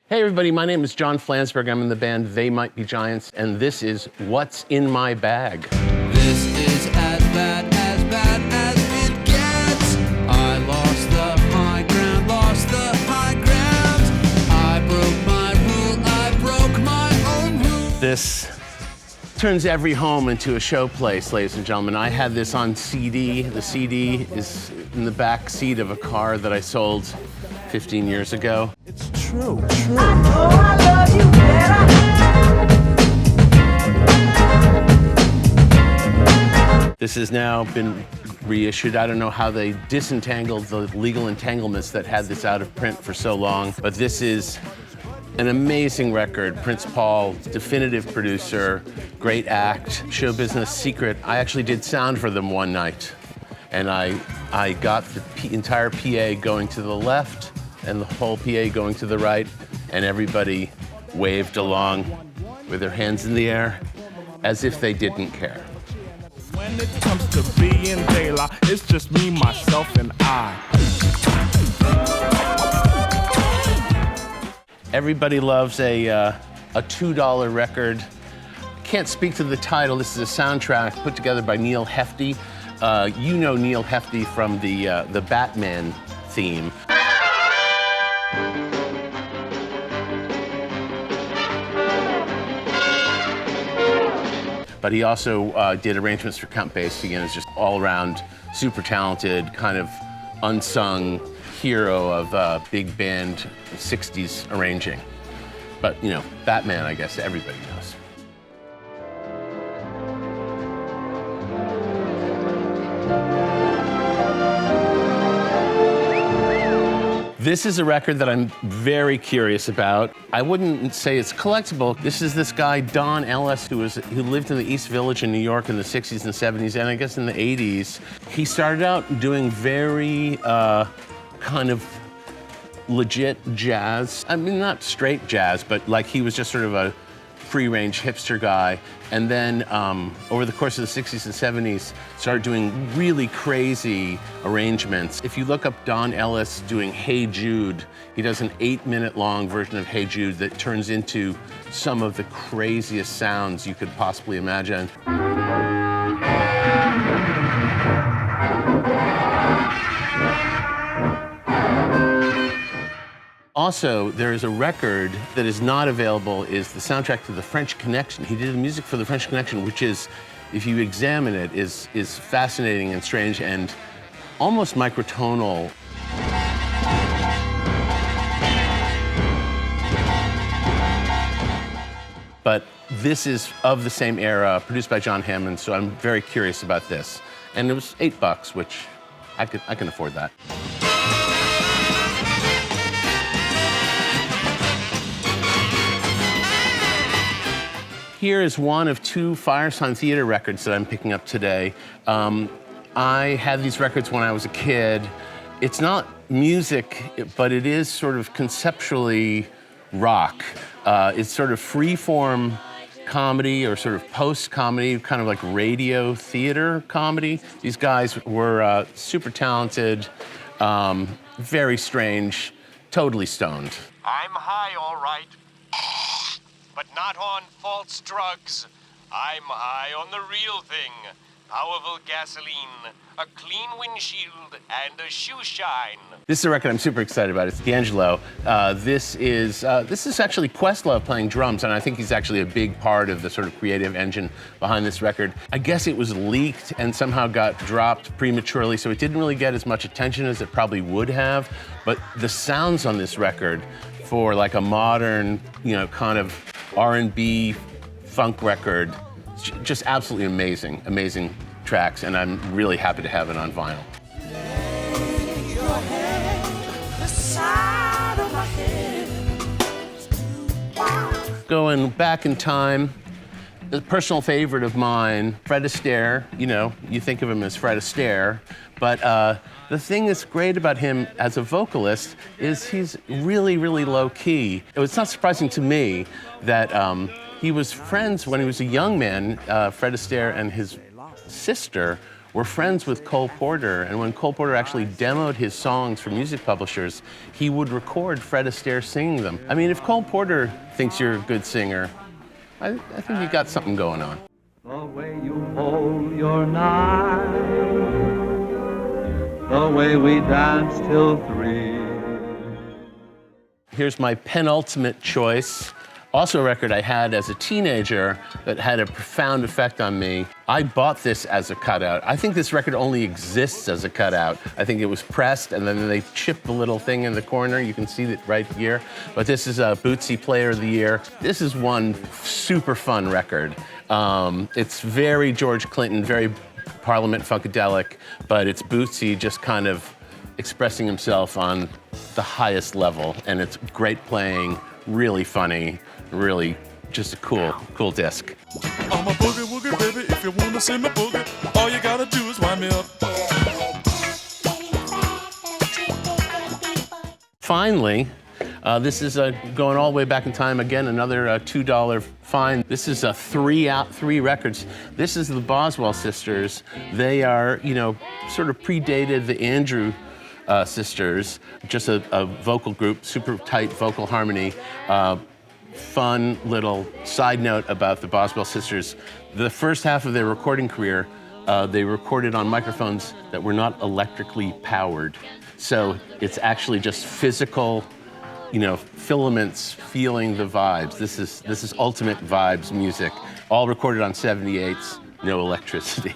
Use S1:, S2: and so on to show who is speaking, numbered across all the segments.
S1: Hey everybody, my name is John Flansburgh. I'm in the band They Might Be Giants, and this is What's in My Bag.
S2: This is as bad as it gets. I lost the high ground, I broke my rule, I broke my own rule.
S1: This turns every home into a show place, ladies and gentlemen. I had this on CD. The CD is in the back seat of a car that I sold 15 years ago.
S2: It's true.
S3: I know I love you better.
S1: This has now been reissued. I don't know how they disentangled the legal entanglements that had this out of print for so long, but this is an amazing record. Prince Paul, definitive producer, great act, show business secret. I actually did sound for them one night, and I got the entire PA going to the left and the whole PA going to the right, and everybody waved along with their hands in the air as if they didn't care.
S4: When it comes to being daylight, it's just me, myself, and I.
S1: Everybody loves a $2 record. Can't speak to the title. This is a soundtrack put together by Neal Hefty. You know Neal Hefty from the Batman theme. But he also did arrangements for Count Basie and is just all-around super talented, kind of unsung hero of big band 60s arranging. But, you know, Batman, I guess everybody knows. This is a record that I'm very curious about. I wouldn't say it's collectible. This is this guy, Don Ellis, who lived in the East Village in New York in the 60s and 70s, and I guess in the 80s. He started out doing very kind of legit jazz. I mean, not straight jazz, but like he was just sort of a free-range hipster guy. And then over the course of the 60s and 70s, started doing really crazy arrangements. If you look up Don Ellis doing Hey Jude, he does an 8-minute long version of Hey Jude that turns into some of the craziest sounds you could possibly imagine. Also, there is a record that is not available, is the soundtrack to The French Connection. He did the music for The French Connection, which is, if you examine it, is fascinating and strange and almost microtonal. But this is of the same era, produced by John Hammond, so I'm very curious about this. And it was $8, which I can afford that. Here is one of 2 Fireside Theater records that I'm picking up today. I had these records when I was a kid. It's not music, but it is sort of conceptually rock. It's sort of free-form comedy or sort of post-comedy, kind of like radio theater comedy. These guys were super talented, very strange, totally stoned.
S5: I'm high, all right. But not on false drugs. I'm high on the real thing. Powerful gasoline, a clean windshield, and a shoe shine.
S1: This is a record I'm super excited about. It's DAngelo. This is actually Questlove playing drums, and I think he's actually a big part of the sort of creative engine behind this record. I guess it was leaked and somehow got dropped prematurely, so it didn't really get as much attention as it probably would have. But the sounds on this record, for like a modern, you know, kind of R&B funk record, just absolutely amazing, amazing tracks, and I'm really happy to have it on vinyl. Going back in time, a personal favorite of mine, Freda Astaire. You know, you think of him as Freda Astaire, but the thing that's great about him as a vocalist is he's really, really low-key. It's not surprising to me that he was friends when he was a young man. Freda Astaire and his sister were friends with Cole Porter, and when Cole Porter actually demoed his songs for music publishers, he would record Fred Astaire singing them. I mean, if Cole Porter thinks you're a good singer, I think you got something going on.
S6: The way you hold your knife, the way we dance till 3.
S1: Here's my penultimate choice. Also a record I had as a teenager that had a profound effect on me. I bought this as a cutout. I think this record only exists as a cutout. I think it was pressed and then they chipped the little thing in the corner. You can see it right here. But this is a Bootsie Player of the Year. This is one super fun record. It's very George Clinton, very Parliament Funkadelic, but it's Bootsie just kind of expressing himself on the highest level. And it's great playing, really funny, really just a cool disc.
S4: I'm a boogie woogie baby. If you wanna see me boogie, all you gotta do is wind me up.
S1: Finally, this is going all the way back in time again. Another $2 find. This is 3 records. This is the Boswell sisters. They are, sort of predated the Andrew sisters. Just a vocal group, super tight vocal harmony. Fun little side note about the Boswell sisters. The first half of their recording career, they recorded on microphones that were not electrically powered. So it's actually just physical, filaments feeling the vibes. This is ultimate vibes music. All recorded on 78s, no electricity.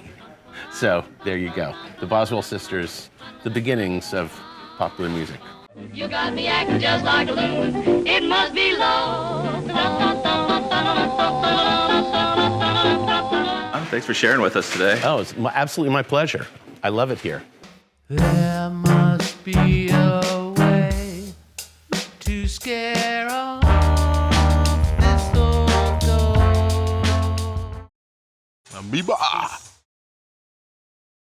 S1: So there you go. The Boswell sisters, the beginnings of popular music.
S7: You got me acting just like a loon. It must be love.
S8: Thanks for sharing with us today.
S1: Oh, it's absolutely my pleasure. I love it here.
S2: There must be a way to scare off this old dog.
S4: Amoeba.